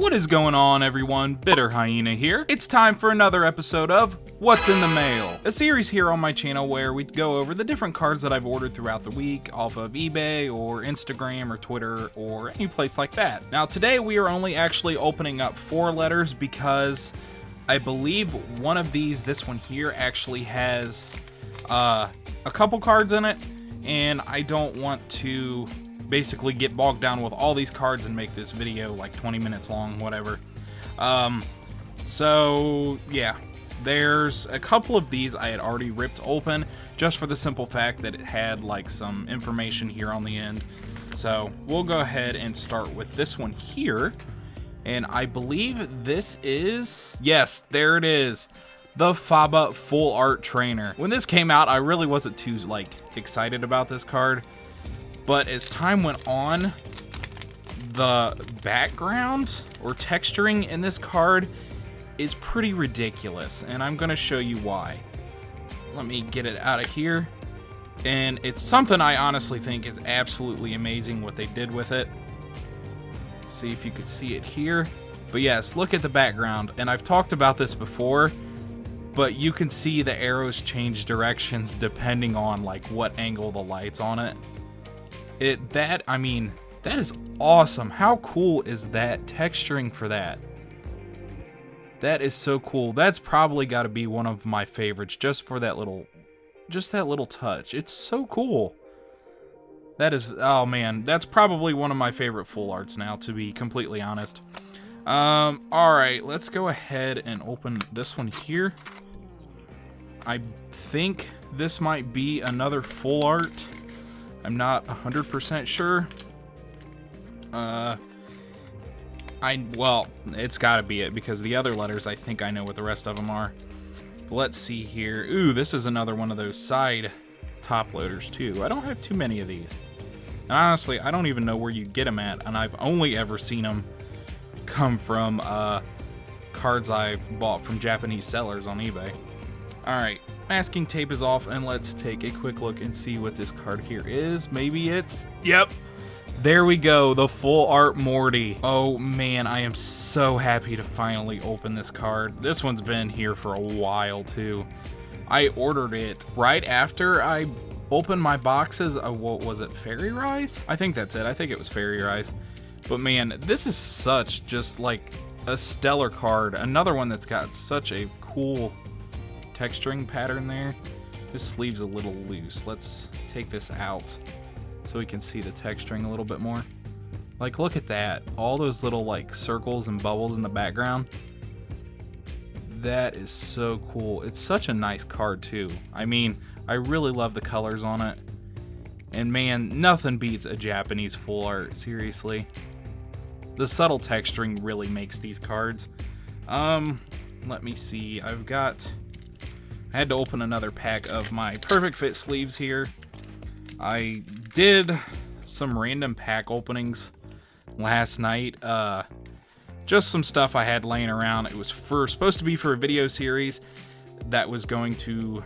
What is going on, everyone? BitterHyena here. It's time for another episode of What's in the Mail, a series here on my channel where we go over the different cards that I've ordered throughout the week off of eBay or Instagram or Twitter or any place like that. Now today we are only actually opening up 4 letters because I believe one of these, this one here, actually has a couple cards in it, and I don't want to basically get bogged down with all these cards and make this video like 20 minutes long, whatever. So yeah, there's a couple of these I had already ripped open just for the simple fact that it had like some information here on the end. So we'll go ahead and start with this one here, and I believe this is, yes, there it is, the Faba Full Art Trainer. When this came out, I really wasn't too like excited about this card, but as time went on, the background or texturing in this card is pretty ridiculous, and I'm gonna show you why. Let me get it out of here. And it's something I honestly think is absolutely amazing what they did with it. See if you could see it here. But yes, look at the background, and I've talked about this before, but you can see the arrows change directions depending on like what angle the light's on it. That is awesome. How cool is that texturing for that? That is so cool. That's probably got to be one of my favorites just for that little touch. It's so cool. That is, oh man, that's probably one of my favorite full arts now, to be completely honest. All right, let's go ahead and open this one here. I think this might be another full art. I'm not 100% sure. Well, it's gotta be it, because the other letters, I think I know what the rest of them are. Let's see here. Ooh, this is another one of those side top loaders too. I don't have too many of these. And honestly, I don't even know where you get them at, and I've only ever seen them come from cards I've bought from Japanese sellers on eBay. Alright, masking tape is off, and let's take a quick look and see what this card here is. Maybe it's, yep, there we go, the Full Art Morty. Oh man, I am so happy to finally open this card. This one's been here for a while too. I ordered it right after I opened my boxes of, what was it, Fairy Rise? I think that's it, I think it was Fairy Rise. But man, this is such just like a stellar card. Another one that's got such a cool texturing pattern there. This sleeve's a little loose. Let's take this out so we can see the texturing a little bit more. Like, look at that. All those little like circles and bubbles in the background. That is so cool. It's such a nice card too. I mean, I really love the colors on it. And man, nothing beats a Japanese full art, seriously. The subtle texturing really makes these cards. Let me see. I had to open another pack of my Perfect Fit sleeves here. I did some random pack openings last night. Just some stuff I had laying around. It was supposed to be for a video series that was going to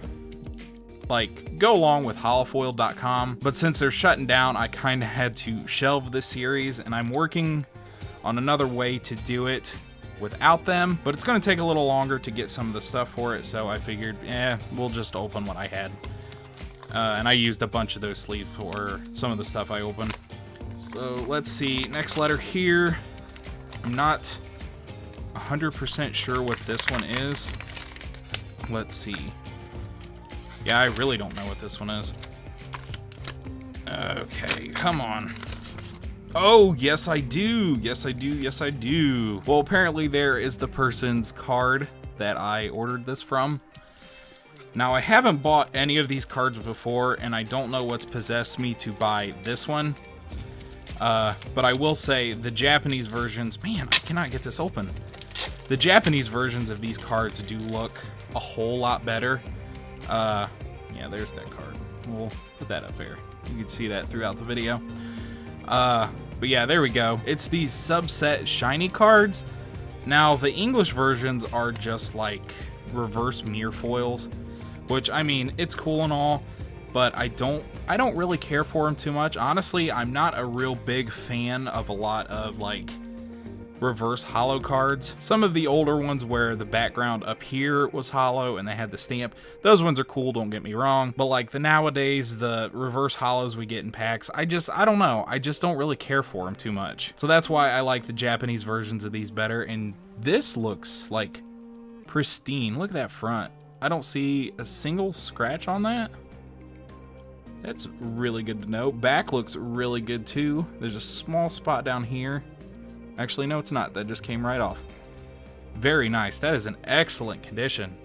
like go along with holofoil.com, but since they're shutting down, I kind of had to shelve this series, and I'm working on another way to do it without them, but it's going to take a little longer to get some of the stuff for it, so I figured, we'll just open what I had. And I used a bunch of those sleeves for some of the stuff I opened. So let's see, next letter here. I'm not 100% sure what this one is. Let's see. Yeah, I really don't know what this one is. Okay, come on. Oh, yes I do. Yes I do. Yes I do. Well, apparently there is the person's card that I ordered this from. Now, I haven't bought any of these cards before, and I don't know what's possessed me to buy this one. But I will say the Japanese versions, man, I cannot get this open. The Japanese versions of these cards do look a whole lot better. Yeah, there's that card. We'll put that up there. You can see that throughout the video. But yeah, there we go. It's these subset shiny cards. Now, the English versions are just like reverse mirror foils, which, I mean, it's cool and all, but I don't really care for them too much. Honestly, I'm not a real big fan of a lot of like reverse hollow cards. Some of the older ones where the background up here was hollow and they had the stamp, those ones are cool, don't get me wrong, but like the nowadays, the reverse hollows we get in packs, I don't know, I just don't really care for them too much. So that's why I like the Japanese versions of these better, and this looks like pristine. Look at that front. I don't see a single scratch on that. That's really good to know. Back looks really good too. There's a small spot down here. Actually, no, it's not. That just came right off. Very nice. That is an excellent condition.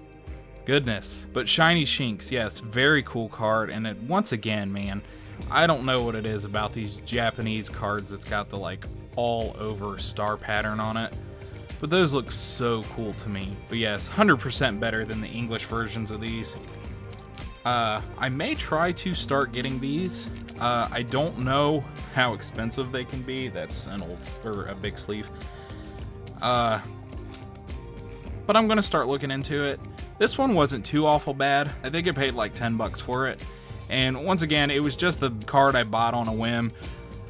Goodness. But Shiny Shinx, yes, very cool card. And once again, man, I don't know what it is about these Japanese cards that's got the like all over star pattern on it, but those look so cool to me. But yes, 100% better than the English versions of these. I may try to start getting these. I don't know how expensive they can be. That's an a big sleeve. But I'm gonna start looking into it. This one wasn't too awful bad. I think I paid like 10 bucks for it. And once again, it was just the card I bought on a whim.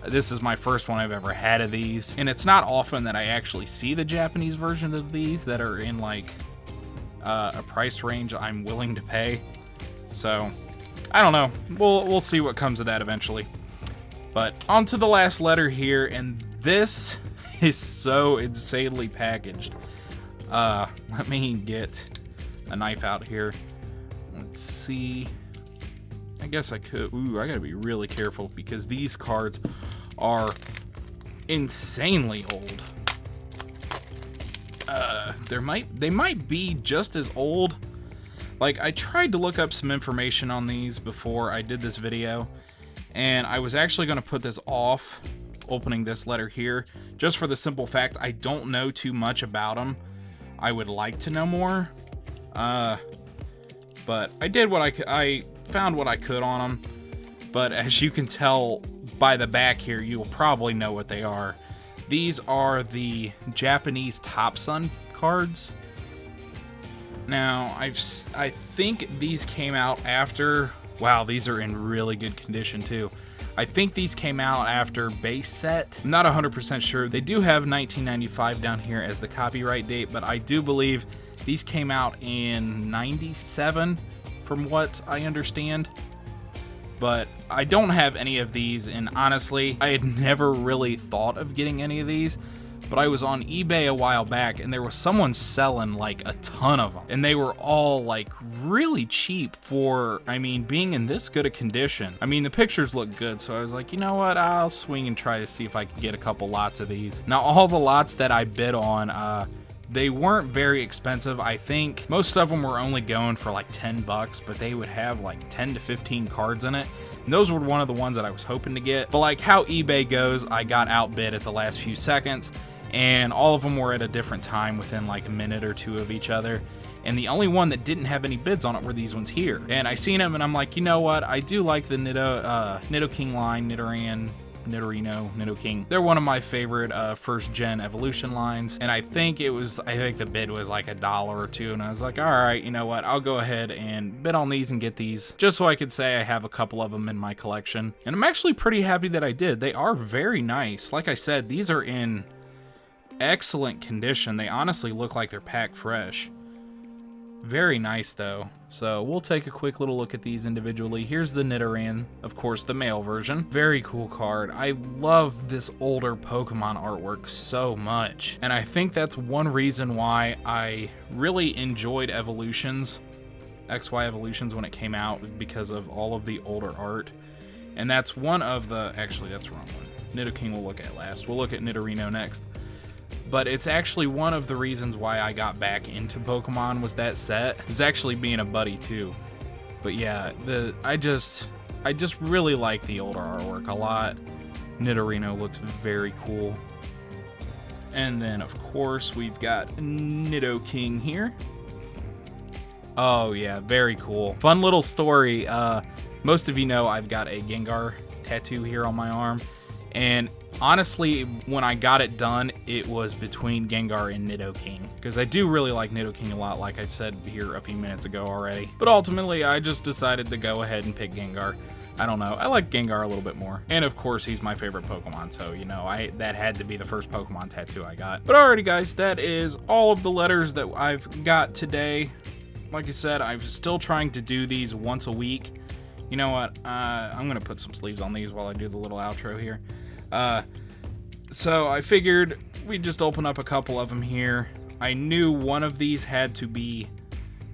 This is my first one I've ever had of these. And it's not often that I actually see the Japanese version of these that are in like a price range I'm willing to pay. So, I don't know. We'll see what comes of that eventually. But on to the last letter here, and this is so insanely packaged. Let me get a knife out here. Let's see. I guess I could. Ooh, I gotta be really careful because these cards are insanely old. They might be just as old. Like, I tried to look up some information on these before I did this video, and I was actually going to put this off, opening this letter here, just for the simple fact I don't know too much about them. I would like to know more, but I did what I found what I could on them, but as you can tell by the back here, you will probably know what they are. These are the Japanese Topsun cards. Now, I think these came out after... Wow, these are in really good condition, too. I think these came out after base set. I'm not 100% sure. They do have 1995 down here as the copyright date, but I do believe these came out in 97, from what I understand. But I don't have any of these, and honestly, I had never really thought of getting any of these. But I was on eBay a while back, and there was someone selling like a ton of them, and they were all like really cheap for, I mean, being in this good a condition. I mean, the pictures look good, so I was like, you know what, I'll swing and try to see if I can get a couple lots of these. Now, all the lots that I bid on, they weren't very expensive. I think most of them were only going for like 10 bucks, but they would have like 10 to 15 cards in it. And those were one of the ones that I was hoping to get. But like how eBay goes, I got outbid at the last few seconds. And all of them were at a different time within like a minute or two of each other. And the only one that didn't have any bids on it were these ones here. And I seen them and I'm like, you know what? I do like the Nidoking line, Nidorino, Nidoking. They're one of my favorite first gen evolution lines. And I think the bid was like $1 or $2. And I was like, all right, you know what? I'll go ahead and bid on these and get these just so I could say I have a couple of them in my collection. And I'm actually pretty happy that I did. They are very nice. Like I said, these are in excellent condition. They honestly look like they're packed fresh. Very nice though. So we'll take a quick little look at these individually. Here's the Nidoran, of course the male version. Very cool card. I love this older Pokemon artwork so much. And I think that's one reason why I really enjoyed Evolutions, XY Evolutions when it came out, because of all of the older art. And that's one of the, actually that's the wrong one. Nidoking we'll look at last. We'll look at Nidorino next. But it's actually one of the reasons why I got back into Pokemon was that set. It was actually being a buddy too. But yeah, I just really like the older artwork a lot. Nidorino looks very cool. And then of course we've got Nidoking here. Oh yeah, very cool. Fun little story. Most of you know I've got a Gengar tattoo here on my arm. And honestly, when I got it done, it was between Gengar and Nidoking, because I do really like Nidoking a lot, like I said here a few minutes ago already. But ultimately, I just decided to go ahead and pick Gengar. I don't know. I like Gengar a little bit more. And of course, he's my favorite Pokemon, so, you know, that had to be the first Pokemon tattoo I got. But alrighty, guys, that is all of the letters that I've got today. Like I said, I'm still trying to do these once a week. You know what? I'm going to put some sleeves on these while I do the little outro here. So I figured we'd just open up a couple of them here. I knew one of these had to be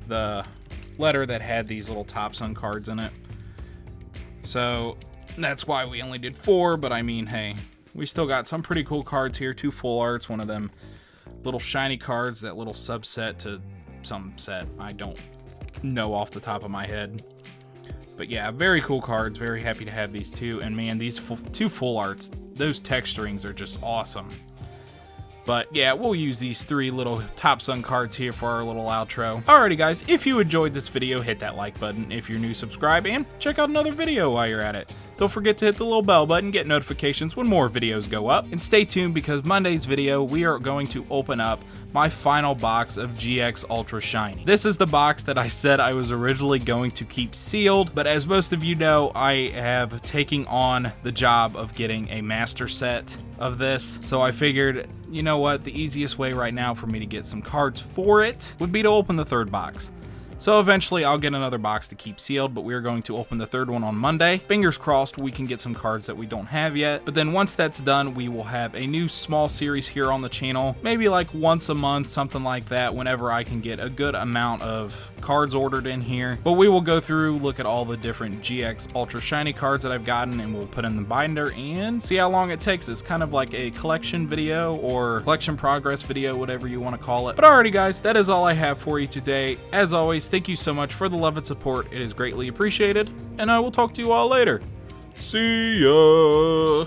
the letter that had these little Topsun cards in it. So that's why we only did 4, but I mean, hey, we still got some pretty cool cards here. 2 full arts, one of them little shiny cards, that little subset to some set I don't know off the top of my head. But yeah, very cool cards. Very happy to have these 2. And man, these 2 full arts, those texturings are just awesome. But yeah, we'll use these 3 little Topsun cards here for our little outro. Alrighty guys, if you enjoyed this video, hit that like button. If you're new, subscribe, and check out another video while you're at it. Don't forget to hit the little bell button, get notifications when more videos go up. And stay tuned, because Monday's video, we are going to open up my final box of GX Ultra Shiny. This is the box that I said I was originally going to keep sealed, but as most of you know, I have taken on the job of getting a master set of this. So I figured, you know what, the easiest way right now for me to get some cards for it would be to open the 3rd box. So eventually I'll get another box to keep sealed, but we're going to open the 3rd one on Monday. Fingers crossed we can get some cards that we don't have yet. But then once that's done, we will have a new small series here on the channel. Maybe like once a month, something like that, whenever I can get a good amount of cards ordered in here. But we will go through, look at all the different GX Ultra Shiny cards that I've gotten, and we'll put in the binder and see how long it takes. It's kind of like a collection video or collection progress video, whatever you want to call it. But alrighty guys, that is all I have for you today. As always, thank you so much for the love and support. It is greatly appreciated, and I will talk to you all later. See ya!